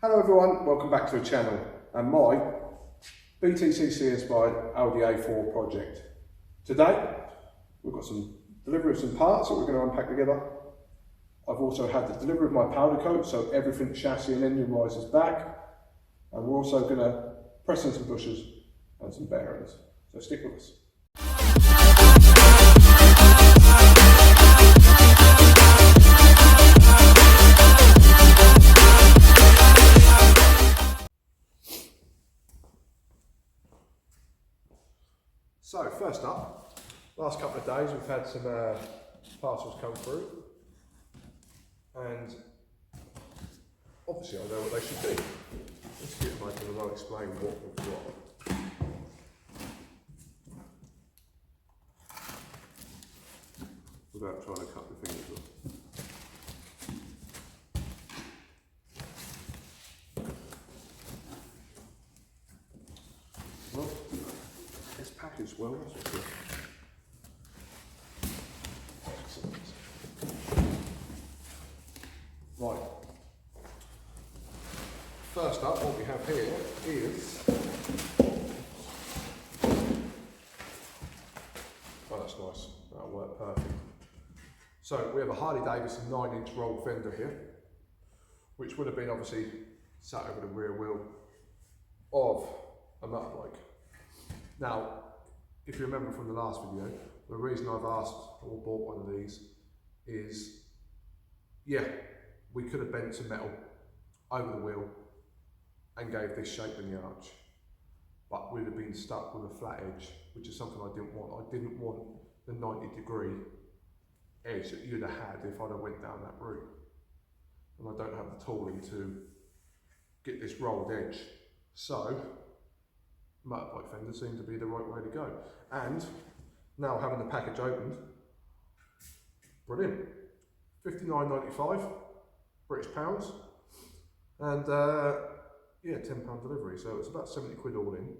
Hello everyone, welcome back to the channel and my BTCC inspired Audi A4 project. Today we've got some delivery of some parts that we're going to unpack together. I've also had the delivery of my powder coat, so everything chassis and engine wise is back, and we're also going to press in some bushings and some bearings, so stick with us. So first up, last couple of days we've had some parcels come through, and obviously I know what they should be. Let's get my and I'll explain what we've got. Without trying to cut the fingers off. Well, it's packaged well, that's for sure. Excellent. Right. First up, what we have here is. Oh, that's nice. That'll work perfect. So we have a Harley Davidson 9-inch roll fender here, which would have been obviously sat over the rear wheel of a motorbike. Now, if you remember from the last video, the reason I've asked or bought one of these is, yeah, we could have bent some metal over the wheel and gave this shape in the arch, but we'd have been stuck with a flat edge, which is something I didn't want. I didn't want the 90-degree edge that you'd have had if I'd have went down that route. And I don't have the tooling to get this rolled edge. So, motorbike fender seemed to be the right way to go. And now having the package opened, brilliant. $59.95 British pounds, and yeah, £10 delivery. So it's about 70 quid all in,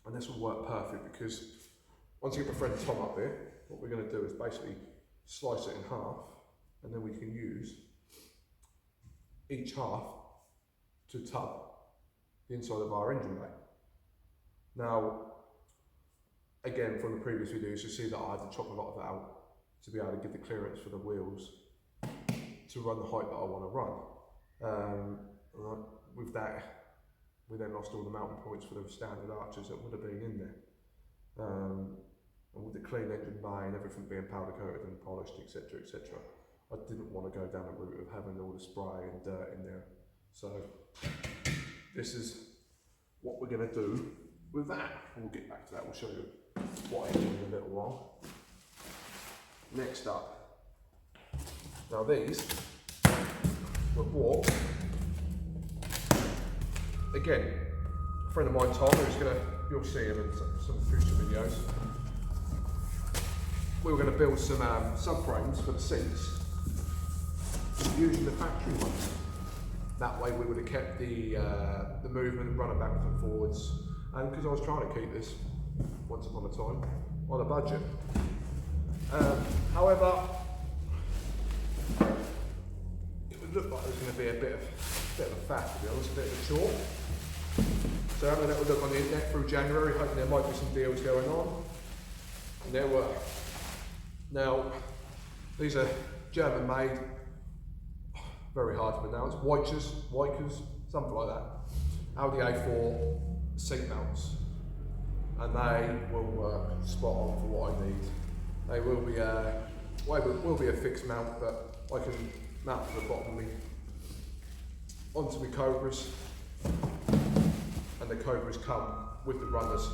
and this will work perfect because once you get my friend Tom up there, what we're going to do is basically slice it in half, and then we can use each half to tub the inside of our engine bay. Now, again, from the previous videos, you see that I had to chop a lot of it out to be able to give the clearance for the wheels to run the height that I want to run. With that, we then lost all the mounting points for the standard arches that would have been in there. And with the clean engine bay and everything being powder coated and polished, etc., etc., I didn't want to go down the route of having all the spray and dirt in there. So this is what we're going to do with that. We'll get back to that. We'll show you what I do in a little while. Next up, now these were bought. Again, a friend of mine, Tom, who's gonna, you'll see him in some future videos. We were going to build some subframes for the seats using the factory ones. That way we would have kept the movement and running backwards and forwards. And because I was trying to keep this, once upon a time, on a budget. However, it would look like there's going to be a bit of a faff, to be honest, a bit of a chore. So having a little look on the internet through January, hoping there might be some deals going on. And there were. Now, these are German made, very hard to pronounce, Wikers, something like that. Audi A4 seat mounts, and they will work spot on for what I need. They will be a fixed mount that I can mount to the bottom of me, onto my Cobras, and the Cobras come with the runners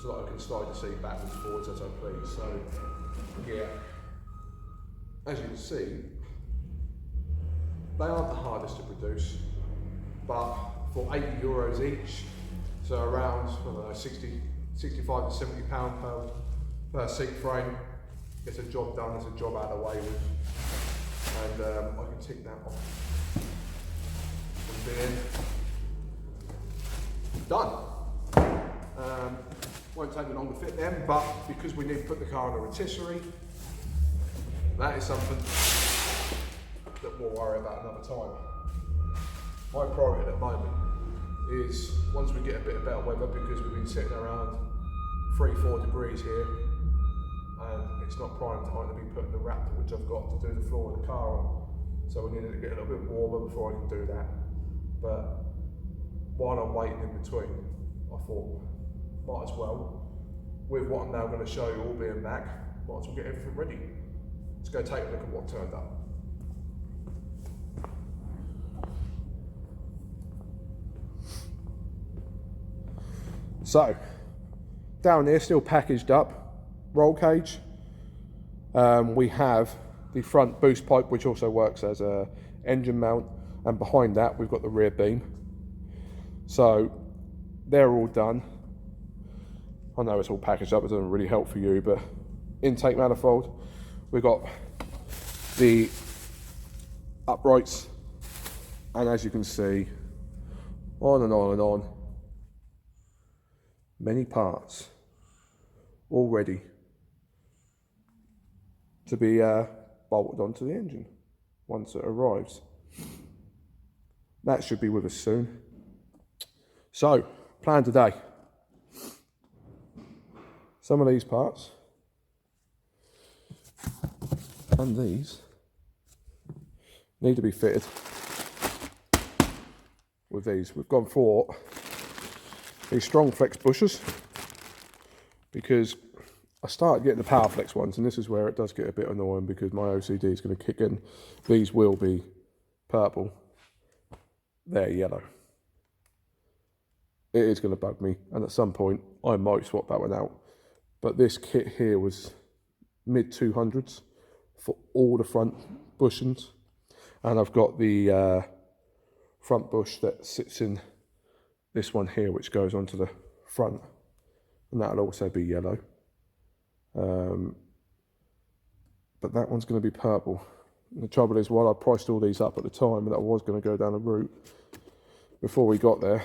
so that I can slide the seat backwards and forwards as I please. So yeah, as you can see, they aren't the hardest to produce, but for €80 each, so around, I don't know, 65 to 70 pound per seat frame, gets a job done, it's a job out of the way with, and I can tick that off. And then done. Won't take me long to fit them, but because we need to put the car on a rotisserie, that is something that we'll worry about another time. my priority at the moment is once we get a bit of better weather, because we've been sitting around 3-4 degrees here and it's not prime time to be putting the wrap which I've got to do the floor of the car on. So we need to get a little bit warmer before I can do that. But while I'm waiting in between, I thought might as well, with what I'm now going to show you all being back, might as well get everything ready. Let's go take a look at what turned up. So, down here, still packaged up, roll cage. We have the front boost pipe, which also works as a engine mount, and behind that we've got the rear beam. So they're all done. I know it's all packaged up, it doesn't really help for you, but intake manifold. We've got the uprights, and as you can see, on and on and on. Many parts all ready to be bolted onto the engine once it arrives. That should be with us soon. So, plan today. Some of these parts and these need to be fitted with these. We've gone for these strong flex bushers because I started getting the power flex ones, and this is where it does get a bit annoying because my OCD is going to kick in. These will be purple, they're yellow. It is going to bug me, and at some point I might swap that one out. But this kit here was mid 200s for all the front bushings, and I've got the front bush that sits in this one here, which goes onto the front, and that'll also be yellow. But that one's going to be purple. And the trouble is, while I priced all these up at the time, that I was going to go down a route before we got there,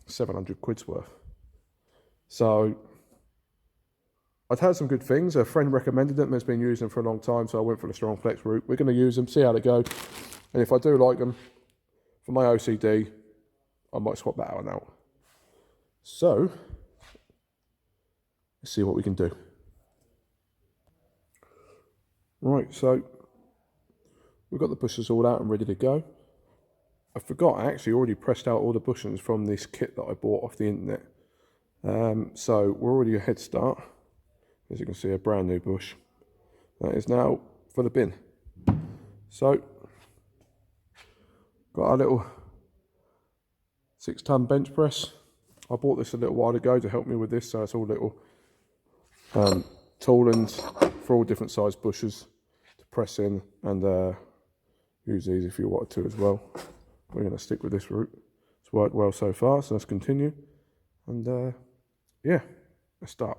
700 quid's worth. So I'd heard some good things. A friend recommended them, has been using them for a long time, so I went for the strong flex route. We're going to use them, see how they go, and if I do like them, for my OCD, I might swap that one out. So let's see what we can do. Right, so we've got the bushings all out and ready to go. I forgot, I actually already pressed out all the bushings from this kit that I bought off the internet. So we're already a head start. As you can see, a brand new bush. That is now for the bin. So, got our little 6-ton bench press. I bought this a little while ago to help me with this, so it's all little toolings for all different size bushes to press in, and use these if you wanted to as well. We're going to stick with this route. It's worked well so far, so let's continue. And yeah, let's start.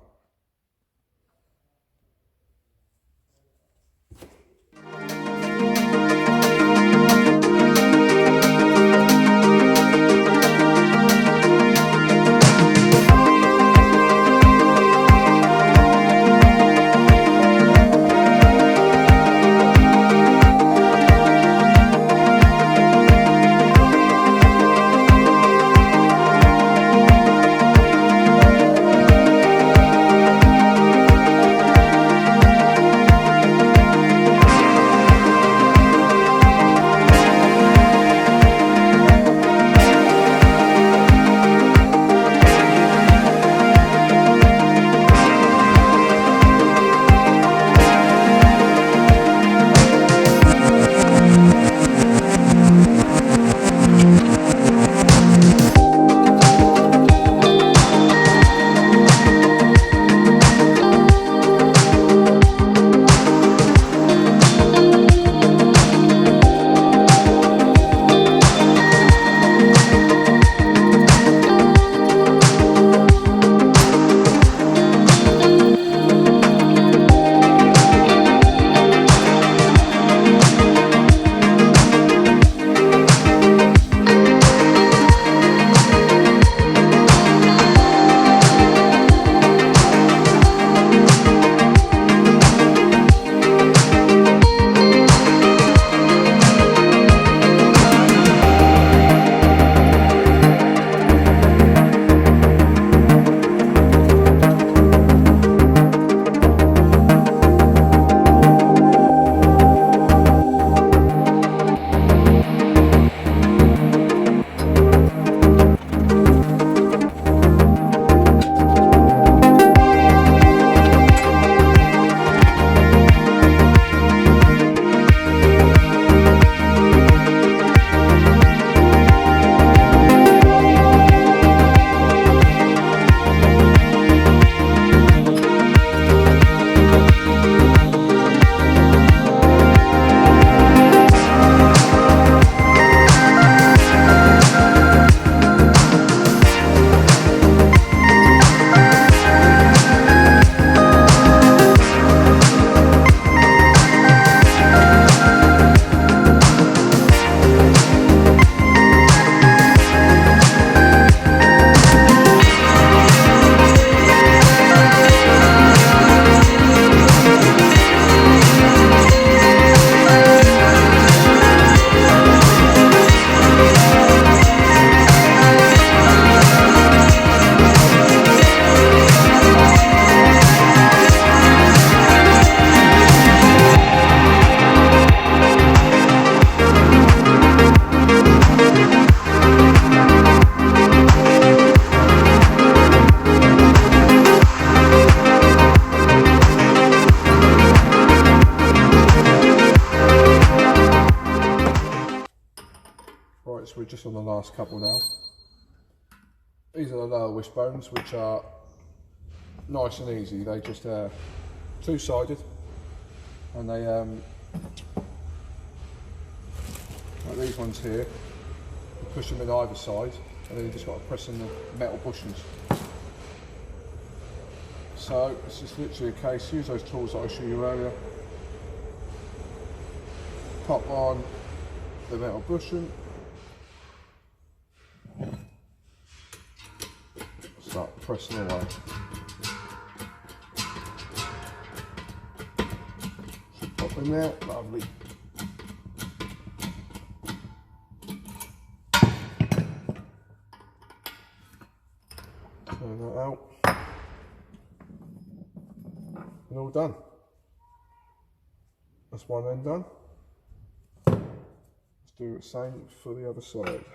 the last couple now. These are the lower wishbones, which are nice and easy. They just two-sided, and they like these ones here. You push them in either side, and then you just got to press in the metal bushings. So it's just literally a case. Use those tools that I showed you earlier. Pop on the metal bushing. Start pressing away. Pop in there, lovely. Turn that out. And all done. That's one end done. Let's do the same for the other side.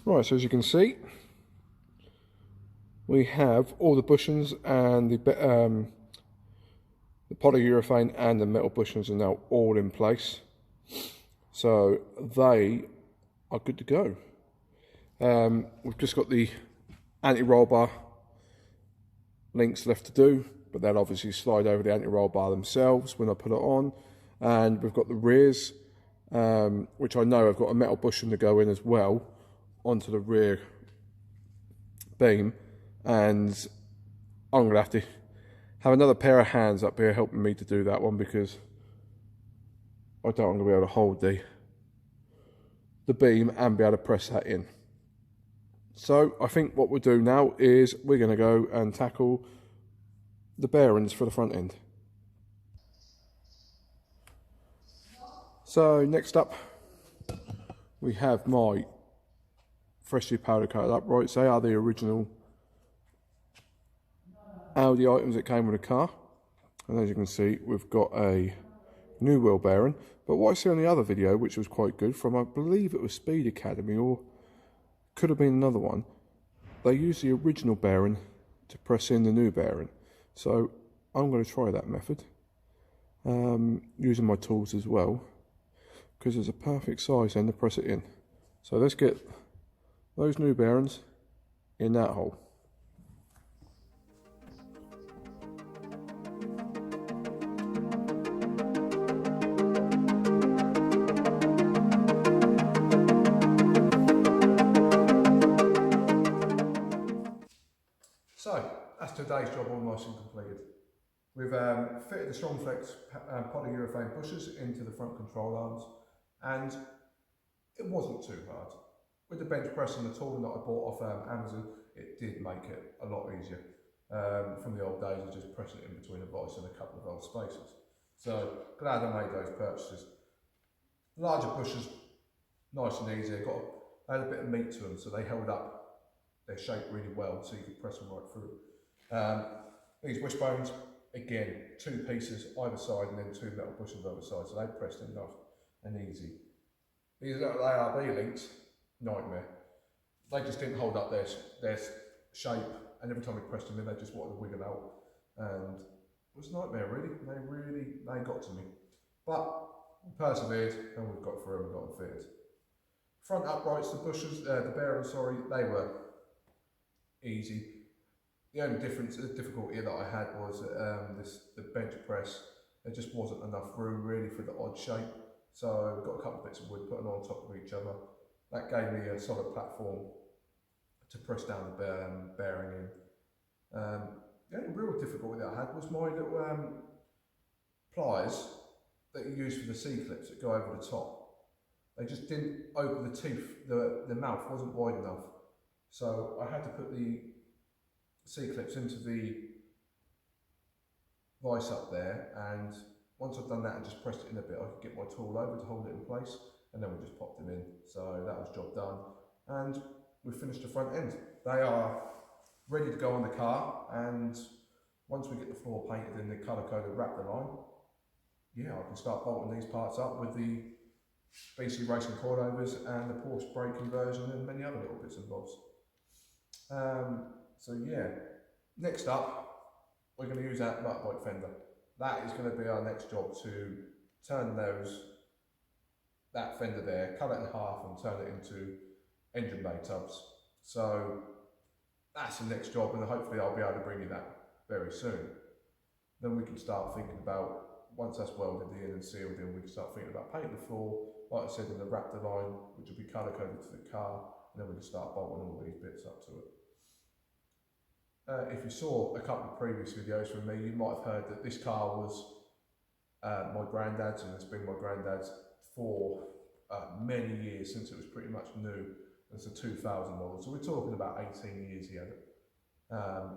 Right, so as you can see, we have all the bushings and the polyurethane and the metal bushings are now all in place. So they are good to go. We've just got the anti-roll bar links left to do, but they'll obviously slide over the anti-roll bar themselves when I put it on. And we've got the rears, which I know I've got a metal bushing to go in as well onto the rear beam, and I'm going to have to have another pair of hands up here helping me to do that one, because I don't want to be able to hold the beam and be able to press that in. So I think what we'll do now is we're going to go and tackle the bearings for the front end. So next up we have my freshly powder coated uprights. They are the original Audi items that came with the car, and as you can see we've got a new wheel bearing. But what I see on the other video, which was quite good, from I believe it was Speed Academy or could have been another one, they use the original bearing to press in the new bearing. So I'm going to try that method using my tools as well, because it's a perfect size then to press it in. So let's get those new bearings in that hole. So that's today's job all nice and completed. We've fitted the Strongflex polyurethane bushers into the front control arms, and it wasn't too hard. With the bench press and the tooling that I bought off Amazon, it did make it a lot easier. from the old days of just pressing it in between a vice and a couple of old spacers. So glad I made those purchases. Larger bushers, nice and easy. They had a bit of meat to them, so they held up their shape really well, so you could press them right through. These wishbones, again, 2 pieces either side and then 2 metal bushings either side, so they pressed in nice and easy. These little ARB links, nightmare. They just didn't hold up their shape, and every time we pressed them in, they just wanted to wiggle out, and it was a nightmare really. They got to me, but we persevered and we've got through and got them fitted. Front uprights, the bearings, they were easy. The only difficulty that I had was the bench press. There just wasn't enough room really for the odd shape, so I've got a couple of bits of wood put on top of each other. That gave me a solid platform to press down the bearing in. The only real difficulty that I had was my little pliers that you use for the C-clips that go over the top. They just didn't open the teeth, the mouth wasn't wide enough. So I had to put the C-clips into the vice up there, and once I'd done that and just pressed it in a bit, I could get my tool over to hold it in place, and then we just popped them in. So that was job done, and we finished the front end. They are ready to go on the car, and once we get the floor painted and the colour coded wrap the line, yeah, I can start bolting these parts up with the BC racing coilovers and the Porsche brake conversion and many other little bits and bobs. So yeah, next up, we're going to use that motorbike fender. That is going to be our next job, to turn that fender there, cut it in half and turn it into engine bay tubs. So that's the next job, and hopefully I'll be able to bring you that very soon. Then we can start thinking about, once that's welded in and sealed in, we can start thinking about painting the floor, like I said, in the wrap the line, which will be colour coded to the car, and then we can start bolting all these bits up to it. If you saw a couple of previous videos from me, you might have heard that this car was my granddad's, and it's been my granddad's for many years, since it was pretty much new. It's a 2000 model, so we're talking about 18 years he had it.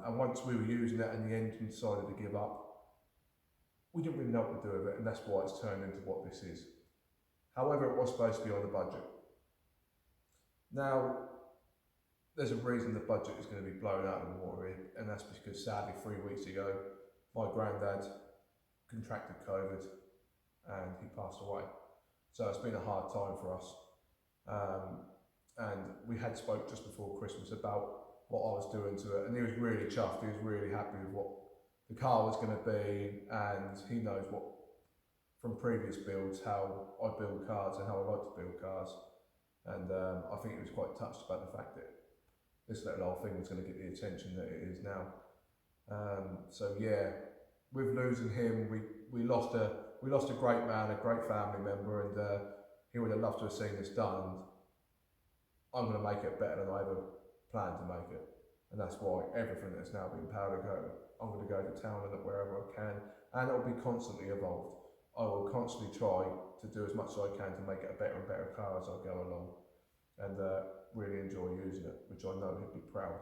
And once we were using it and the engine decided to give up, we didn't really know what to do with it, and that's why it's turned into what this is. However, it was supposed to be on the budget. Now, there's a reason the budget is going to be blown out of the water here, and that's because sadly 3 weeks ago, my granddad contracted COVID and he passed away. So it's been a hard time for us. And we had spoke just before Christmas about what I was doing to it, and he was really chuffed. He was really happy with what the car was going to be, and he knows what, from previous builds, how I build cars and how I like to build cars. And I think he was quite touched about the fact that this little old thing was going to get the attention that it is now. So yeah, with losing him, we lost a great man, a great family member, and he would have loved to have seen this done. I'm going to make it better than I ever planned to make it, and that's why everything that's now been powder coated, I'm going to go to town on it wherever I can, and it will be constantly evolved. I will constantly try to do as much as I can to make it a better and better car as I go along, and really enjoy using it, which I know he'd be proud.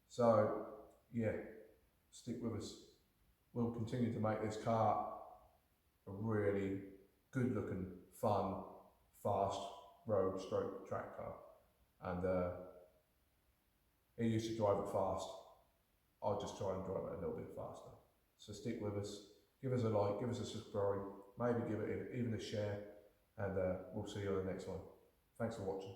So yeah, stick with us. We'll continue to make this car a really good looking, fun, fast road stroke track car. And he used to drive it fast. I'll just try and drive it a little bit faster. So stick with us, give us a like, give us a subscribe, maybe give it even a share, and we'll see you on the next one. Thanks for watching.